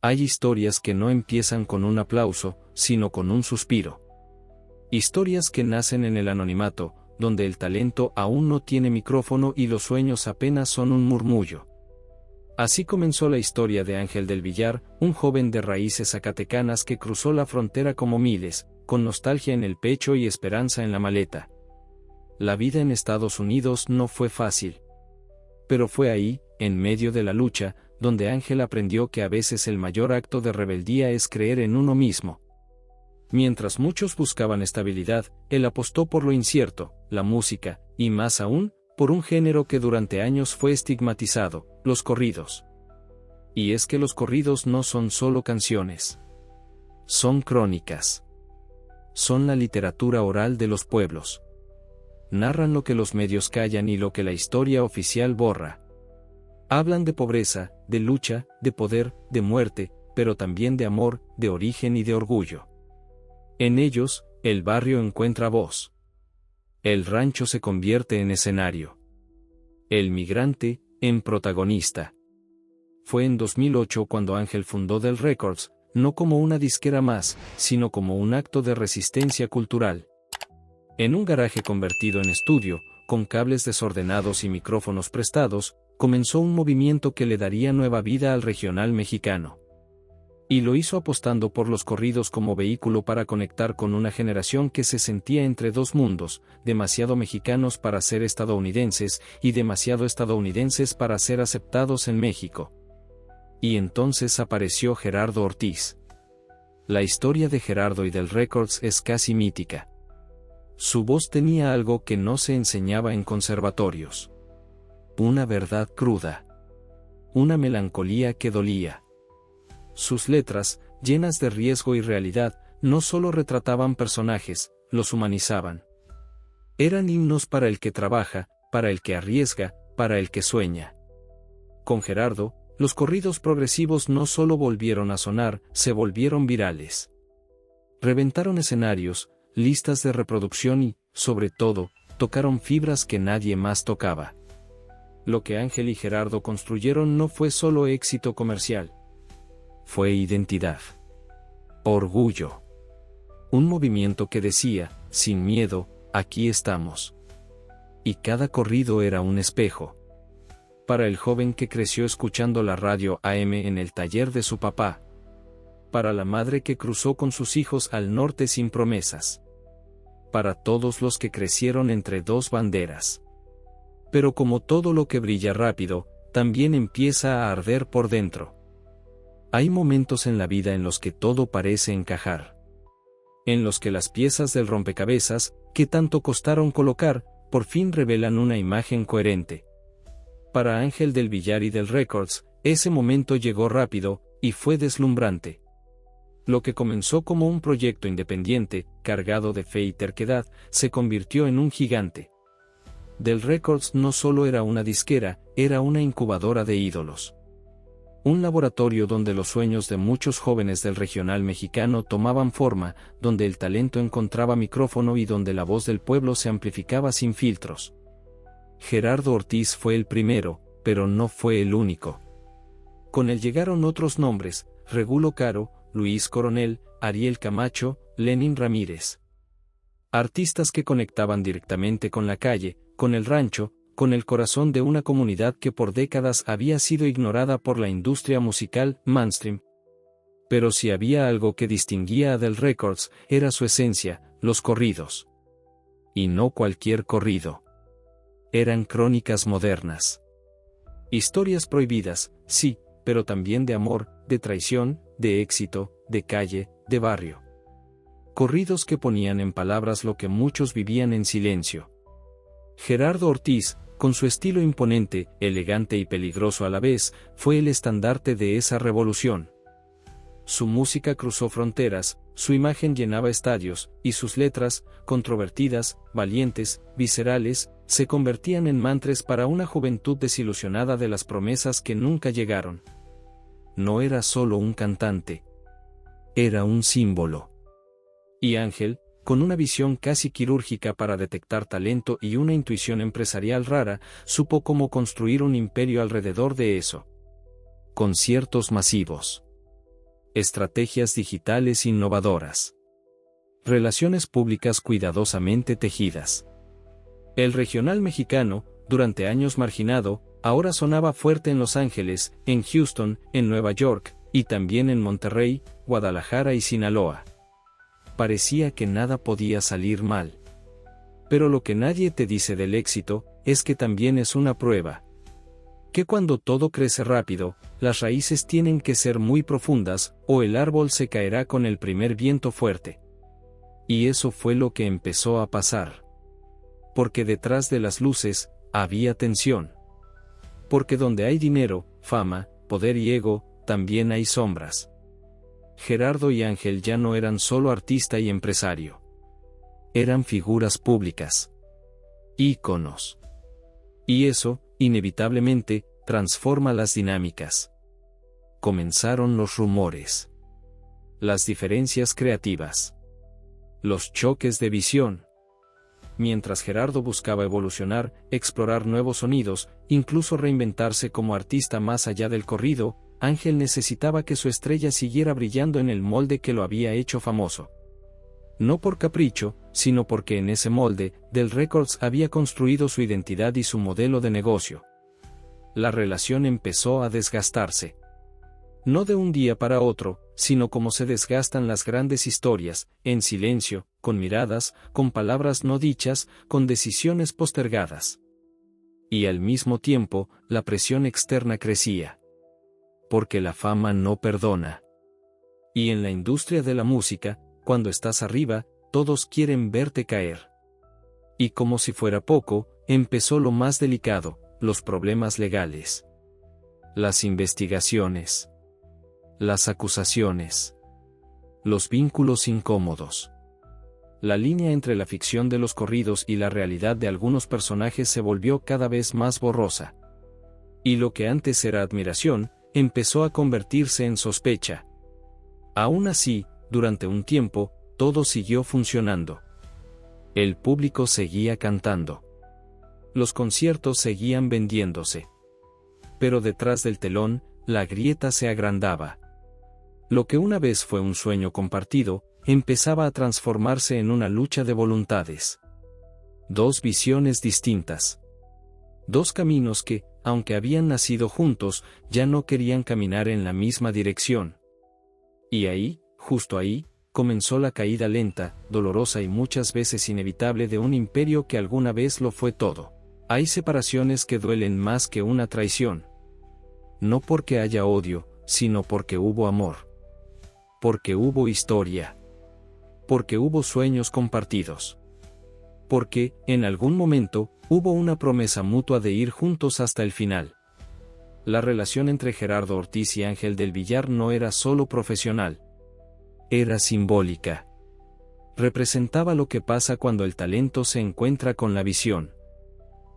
Hay historias que no empiezan con un aplauso, sino con un suspiro. Historias que nacen en el anonimato, donde el talento aún no tiene micrófono y los sueños apenas son un murmullo. Así comenzó la historia de Ángel del Villar, un joven de raíces zacatecanas que cruzó la frontera como miles, con nostalgia en el pecho y esperanza en la maleta. La vida en Estados Unidos no fue fácil. Pero fue ahí, en medio de la lucha, donde Ángel aprendió que a veces el mayor acto de rebeldía es creer en uno mismo. Mientras muchos buscaban estabilidad, él apostó por lo incierto, la música, y más aún, por un género que durante años fue estigmatizado, los corridos. Y es que los corridos no son solo canciones. Son crónicas. Son la literatura oral de los pueblos. Narran lo que los medios callan y lo que la historia oficial borra. Hablan de pobreza, de lucha, de poder, de muerte, pero también de amor, de origen y de orgullo. En ellos, el barrio encuentra voz. El rancho se convierte en escenario. El migrante, en protagonista. Fue en 2008 cuando Ángel fundó Del Records, no como una disquera más, sino como un acto de resistencia cultural. En un garaje convertido en estudio, con cables desordenados y micrófonos prestados, comenzó un movimiento que le daría nueva vida al regional mexicano. Y lo hizo apostando por los corridos como vehículo para conectar con una generación que se sentía entre dos mundos, demasiado mexicanos para ser estadounidenses y demasiado estadounidenses para ser aceptados en México. Y entonces apareció Gerardo Ortiz. La historia de Gerardo y Del Records es casi mítica. Su voz tenía algo que no se enseñaba en conservatorios. Una verdad cruda. Una melancolía que dolía. Sus letras, llenas de riesgo y realidad, no solo retrataban personajes, los humanizaban. Eran himnos para el que trabaja, para el que arriesga, para el que sueña. Con Gerardo, los corridos progresivos no solo volvieron a sonar, se volvieron virales. Reventaron escenarios, listas de reproducción y, sobre todo, tocaron fibras que nadie más tocaba. Lo que Ángel y Gerardo construyeron no fue solo éxito comercial. Fue identidad. Orgullo. Un movimiento que decía, sin miedo, aquí estamos. Y cada corrido era un espejo. Para el joven que creció escuchando la radio AM en el taller de su papá. Para la madre que cruzó con sus hijos al norte sin promesas. Para todos los que crecieron entre dos banderas. Pero como todo lo que brilla rápido, también empieza a arder por dentro. Hay momentos en la vida en los que todo parece encajar. En los que las piezas del rompecabezas, que tanto costaron colocar, por fin revelan una imagen coherente. Para Ángel del Villar y Del Records, ese momento llegó rápido, y fue deslumbrante. Lo que comenzó como un proyecto independiente, cargado de fe y terquedad, se convirtió en un gigante. Del Records no solo era una disquera, era una incubadora de ídolos. Un laboratorio donde los sueños de muchos jóvenes del regional mexicano tomaban forma, donde el talento encontraba micrófono y donde la voz del pueblo se amplificaba sin filtros. Gerardo Ortiz fue el primero, pero no fue el único. Con él llegaron otros nombres, Regulo Caro, Luis Coronel, Ariel Camacho, Lenin Ramírez. Artistas que conectaban directamente con la calle, con el rancho, con el corazón de una comunidad que por décadas había sido ignorada por la industria musical mainstream. Pero si había algo que distinguía a Del Records, era su esencia, los corridos. Y no cualquier corrido. Eran crónicas modernas. Historias prohibidas, sí, pero también de amor, de traición, de éxito, de calle, de barrio. Corridos que ponían en palabras lo que muchos vivían en silencio. Gerardo Ortiz, con su estilo imponente, elegante y peligroso a la vez, fue el estandarte de esa revolución. Su música cruzó fronteras, su imagen llenaba estadios, y sus letras, controvertidas, valientes, viscerales, se convertían en mantras para una juventud desilusionada de las promesas que nunca llegaron. No era solo un cantante. Era un símbolo. Y Ángel, con una visión casi quirúrgica para detectar talento y una intuición empresarial rara, supo cómo construir un imperio alrededor de eso. Conciertos masivos. Estrategias digitales innovadoras. Relaciones públicas cuidadosamente tejidas. El regional mexicano, durante años marginado, ahora sonaba fuerte en Los Ángeles, en Houston, en Nueva York, y también en Monterrey, Guadalajara y Sinaloa. Parecía que nada podía salir mal. Pero lo que nadie te dice del éxito, es que también es una prueba. Que cuando todo crece rápido, las raíces tienen que ser muy profundas, o el árbol se caerá con el primer viento fuerte. Y eso fue lo que empezó a pasar. Porque detrás de las luces, había tensión. Porque donde hay dinero, fama, poder y ego, también hay sombras. Gerardo y Ángel ya no eran solo artista y empresario. Eran figuras públicas. Íconos. Y eso, inevitablemente, transforma las dinámicas. Comenzaron los rumores. Las diferencias creativas. Los choques de visión. Mientras Gerardo buscaba evolucionar, explorar nuevos sonidos, incluso reinventarse como artista más allá del corrido, Ángel necesitaba que su estrella siguiera brillando en el molde que lo había hecho famoso. No por capricho, sino porque en ese molde, Del Records había construido su identidad y su modelo de negocio. La relación empezó a desgastarse. No de un día para otro, sino como se desgastan las grandes historias, en silencio, con miradas, con palabras no dichas, con decisiones postergadas. Y al mismo tiempo, la presión externa crecía. Porque la fama no perdona. Y en la industria de la música, cuando estás arriba, todos quieren verte caer. Y como si fuera poco, empezó lo más delicado, los problemas legales. Las investigaciones. Las acusaciones. Los vínculos incómodos. La línea entre la ficción de los corridos y la realidad de algunos personajes se volvió cada vez más borrosa. Y lo que antes era admiración, empezó a convertirse en sospecha. Aún así, durante un tiempo, todo siguió funcionando. El público seguía cantando. Los conciertos seguían vendiéndose. Pero detrás del telón, la grieta se agrandaba. Lo que una vez fue un sueño compartido, empezaba a transformarse en una lucha de voluntades. Dos visiones distintas. Dos caminos que, aunque habían nacido juntos, ya no querían caminar en la misma dirección. Y ahí, justo ahí, comenzó la caída lenta, dolorosa y muchas veces inevitable de un imperio que alguna vez lo fue todo. Hay separaciones que duelen más que una traición. No porque haya odio, sino porque hubo amor. Porque hubo historia. Porque hubo sueños compartidos. Porque, en algún momento, hubo una promesa mutua de ir juntos hasta el final. La relación entre Gerardo Ortiz y Ángel del Villar no era solo profesional. Era simbólica. Representaba lo que pasa cuando el talento se encuentra con la visión.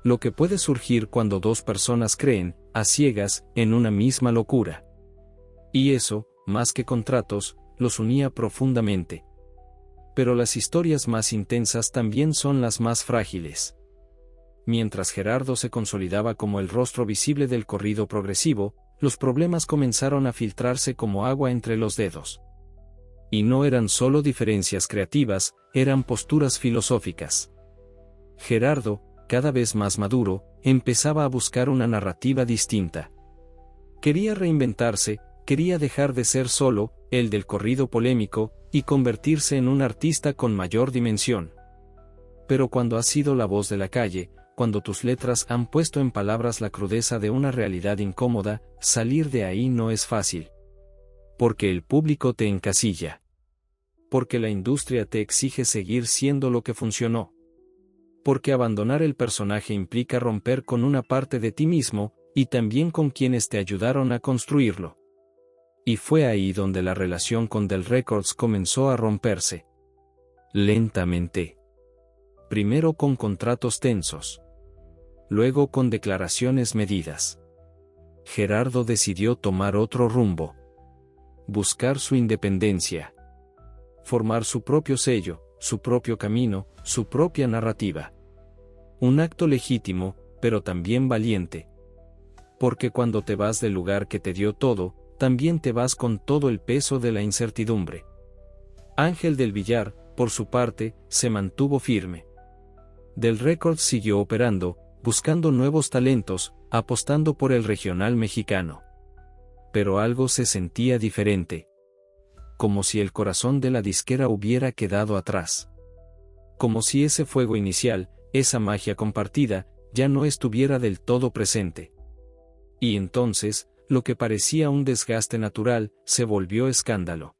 Lo que puede surgir cuando dos personas creen, a ciegas, en una misma locura. Y eso, más que contratos, los unía profundamente. Pero las historias más intensas también son las más frágiles. Mientras Gerardo se consolidaba como el rostro visible del corrido progresivo, los problemas comenzaron a filtrarse como agua entre los dedos. Y no eran solo diferencias creativas, eran posturas filosóficas. Gerardo, cada vez más maduro, empezaba a buscar una narrativa distinta. Quería reinventarse, quería dejar de ser solo, el del corrido polémico, y convertirse en un artista con mayor dimensión. Pero cuando has sido la voz de la calle, cuando tus letras han puesto en palabras la crudeza de una realidad incómoda, salir de ahí no es fácil. Porque el público te encasilla. Porque la industria te exige seguir siendo lo que funcionó. Porque abandonar el personaje implica romper con una parte de ti mismo, y también con quienes te ayudaron a construirlo. Y fue ahí donde la relación con Del Records comenzó a romperse. Lentamente. Primero con contratos tensos. Luego con declaraciones medidas. Gerardo decidió tomar otro rumbo. Buscar su independencia. Formar su propio sello, su propio camino, su propia narrativa. Un acto legítimo, pero también valiente. Porque cuando te vas del lugar que te dio todo, también te vas con todo el peso de la incertidumbre. Ángel del Villar, por su parte, se mantuvo firme. Del Records siguió operando, buscando nuevos talentos, apostando por el regional mexicano. Pero algo se sentía diferente. Como si el corazón de la disquera hubiera quedado atrás. Como si ese fuego inicial, esa magia compartida, ya no estuviera del todo presente. Y entonces, lo que parecía un desgaste natural, se volvió escándalo.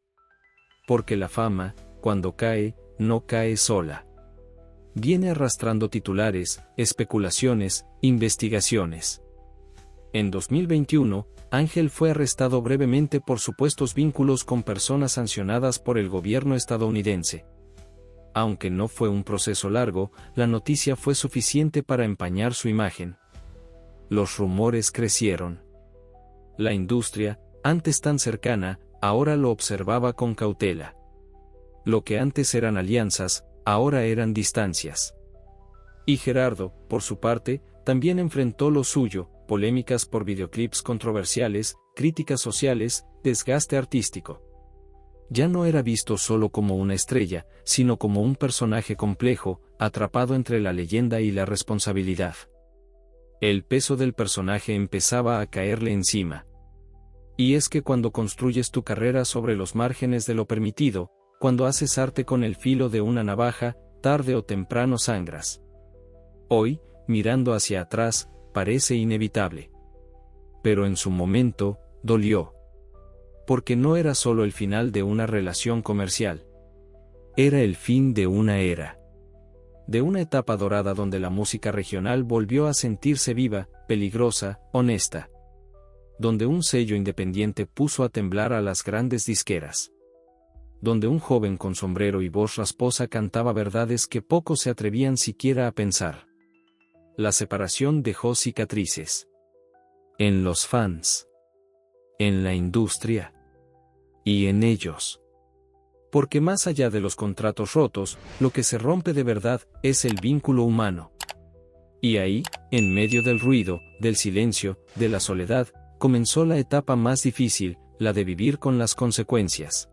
Porque la fama, cuando cae, no cae sola. Viene arrastrando titulares, especulaciones, investigaciones. En 2021, Ángel fue arrestado brevemente por supuestos vínculos con personas sancionadas por el gobierno estadounidense. Aunque no fue un proceso largo, la noticia fue suficiente para empañar su imagen. Los rumores crecieron. La industria, antes tan cercana, ahora lo observaba con cautela. Lo que antes eran alianzas, ahora eran distancias. Y Gerardo, por su parte, también enfrentó lo suyo, polémicas por videoclips controversiales, críticas sociales, desgaste artístico. Ya no era visto solo como una estrella, sino como un personaje complejo, atrapado entre la leyenda y la responsabilidad. El peso del personaje empezaba a caerle encima. Y es que cuando construyes tu carrera sobre los márgenes de lo permitido, cuando haces arte con el filo de una navaja, tarde o temprano sangras. Hoy, mirando hacia atrás, parece inevitable. Pero en su momento, dolió. Porque no era solo el final de una relación comercial. Era el fin de una era. De una etapa dorada donde la música regional volvió a sentirse viva, peligrosa, honesta. Donde un sello independiente puso a temblar a las grandes disqueras. Donde un joven con sombrero y voz rasposa cantaba verdades que pocos se atrevían siquiera a pensar. La separación dejó cicatrices. En los fans. En la industria. Y en ellos. Porque más allá de los contratos rotos, lo que se rompe de verdad es el vínculo humano. Y ahí, en medio del ruido, del silencio, de la soledad, comenzó la etapa más difícil, la de vivir con las consecuencias.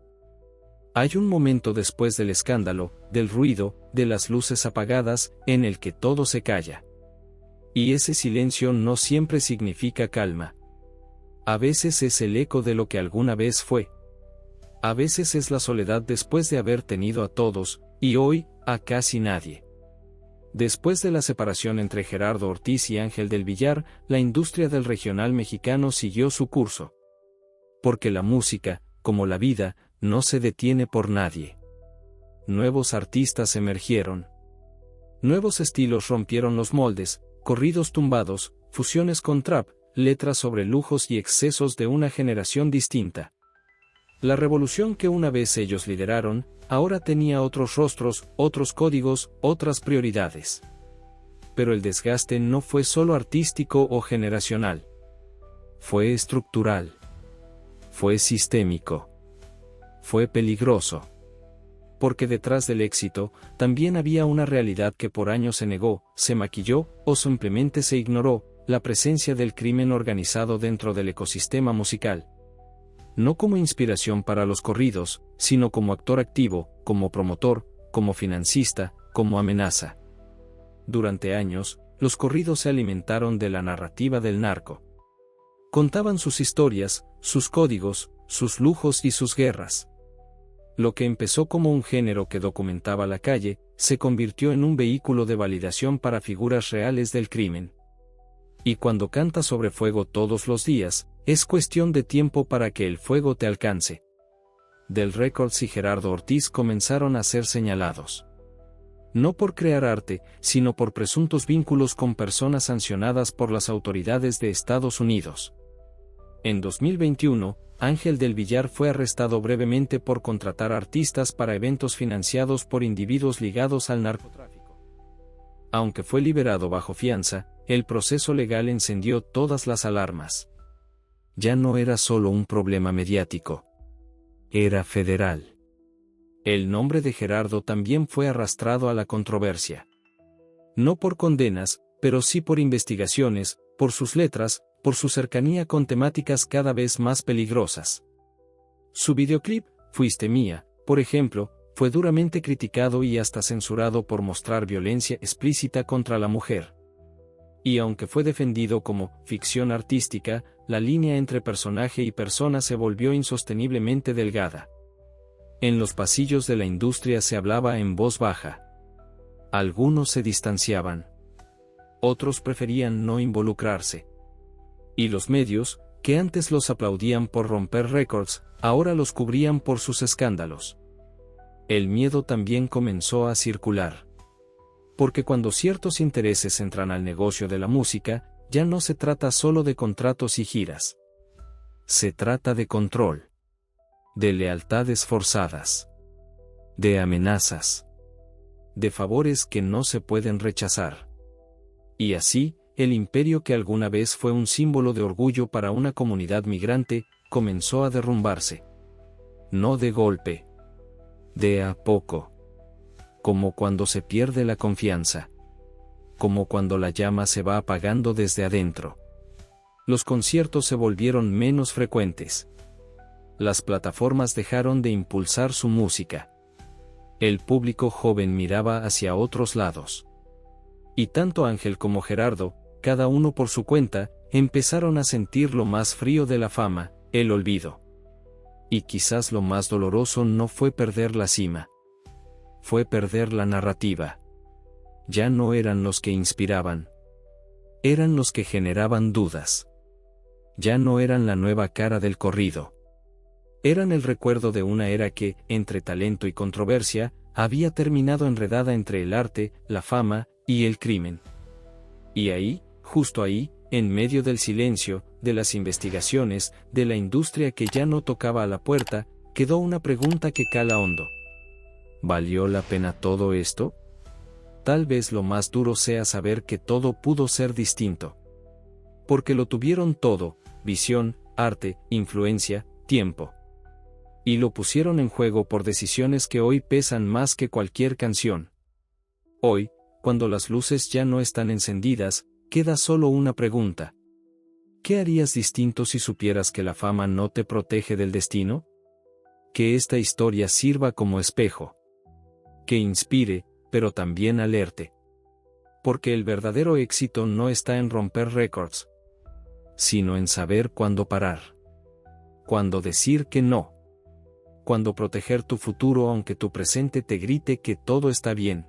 Hay un momento después del escándalo, del ruido, de las luces apagadas, en el que todo se calla. Y ese silencio no siempre significa calma. A veces es el eco de lo que alguna vez fue. A veces es la soledad después de haber tenido a todos, y hoy, a casi nadie. Después de la separación entre Gerardo Ortiz y Ángel del Villar, la industria del regional mexicano siguió su curso. Porque la música, como la vida, no se detiene por nadie. Nuevos artistas emergieron. Nuevos estilos rompieron los moldes, corridos tumbados, fusiones con trap, letras sobre lujos y excesos de una generación distinta. La revolución que una vez ellos lideraron, ahora tenía otros rostros, otros códigos, otras prioridades. Pero el desgaste no fue solo artístico o generacional. Fue estructural. Fue sistémico. Fue peligroso. Porque detrás del éxito, también había una realidad que por años se negó, se maquilló, o simplemente se ignoró, la presencia del crimen organizado dentro del ecosistema musical. No como inspiración para los corridos, sino como actor activo, como promotor, como financista, como amenaza. Durante años, los corridos se alimentaron de la narrativa del narco. Contaban sus historias, sus códigos, sus lujos y sus guerras. Lo que empezó como un género que documentaba la calle, se convirtió en un vehículo de validación para figuras reales del crimen. Y cuando cantas sobre fuego todos los días, es cuestión de tiempo para que el fuego te alcance. Del Records y Gerardo Ortiz comenzaron a ser señalados. No por crear arte, sino por presuntos vínculos con personas sancionadas por las autoridades de Estados Unidos. En 2021, Ángel del Villar fue arrestado brevemente por contratar artistas para eventos financiados por individuos ligados al narcotráfico. Aunque fue liberado bajo fianza, el proceso legal encendió todas las alarmas. Ya no era solo un problema mediático. Era federal. El nombre de Gerardo también fue arrastrado a la controversia. No por condenas, pero sí por investigaciones, por sus letras, por su cercanía con temáticas cada vez más peligrosas. Su videoclip, Fuiste Mía, por ejemplo, fue duramente criticado y hasta censurado por mostrar violencia explícita contra la mujer. Y aunque fue defendido como ficción artística, la línea entre personaje y persona se volvió insosteniblemente delgada. En los pasillos de la industria se hablaba en voz baja. Algunos se distanciaban. Otros preferían no involucrarse. Y los medios, que antes los aplaudían por romper récords, ahora los cubrían por sus escándalos. El miedo también comenzó a circular. Porque cuando ciertos intereses entran al negocio de la música, ya no se trata solo de contratos y giras. Se trata de control. De lealtades forzadas. De amenazas. De favores que no se pueden rechazar. Y así, el imperio que alguna vez fue un símbolo de orgullo para una comunidad migrante, comenzó a derrumbarse. No de golpe. De a poco. Como cuando se pierde la confianza. Como cuando la llama se va apagando desde adentro. Los conciertos se volvieron menos frecuentes. Las plataformas dejaron de impulsar su música. El público joven miraba hacia otros lados. Y tanto Ángel como Gerardo, cada uno por su cuenta, empezaron a sentir lo más frío de la fama, el olvido. Y quizás lo más doloroso no fue perder la cima. Fue perder la narrativa. Ya no eran los que inspiraban. Eran los que generaban dudas. Ya no eran la nueva cara del corrido. Eran el recuerdo de una era que, entre talento y controversia, había terminado enredada entre el arte, la fama y el crimen. Y ahí, justo ahí, en medio del silencio, de las investigaciones, de la industria que ya no tocaba a la puerta, quedó una pregunta que cala hondo. ¿Valió la pena todo esto? Tal vez lo más duro sea saber que todo pudo ser distinto. Porque lo tuvieron todo, visión, arte, influencia, tiempo. Y lo pusieron en juego por decisiones que hoy pesan más que cualquier canción. Hoy, cuando las luces ya no están encendidas, queda solo una pregunta. ¿Qué harías distinto si supieras que la fama no te protege del destino? Que esta historia sirva como espejo. Que inspire, pero también alerte. Porque el verdadero éxito no está en romper récords, sino en saber cuándo parar. Cuándo decir que no. Cuándo proteger tu futuro aunque tu presente te grite que todo está bien.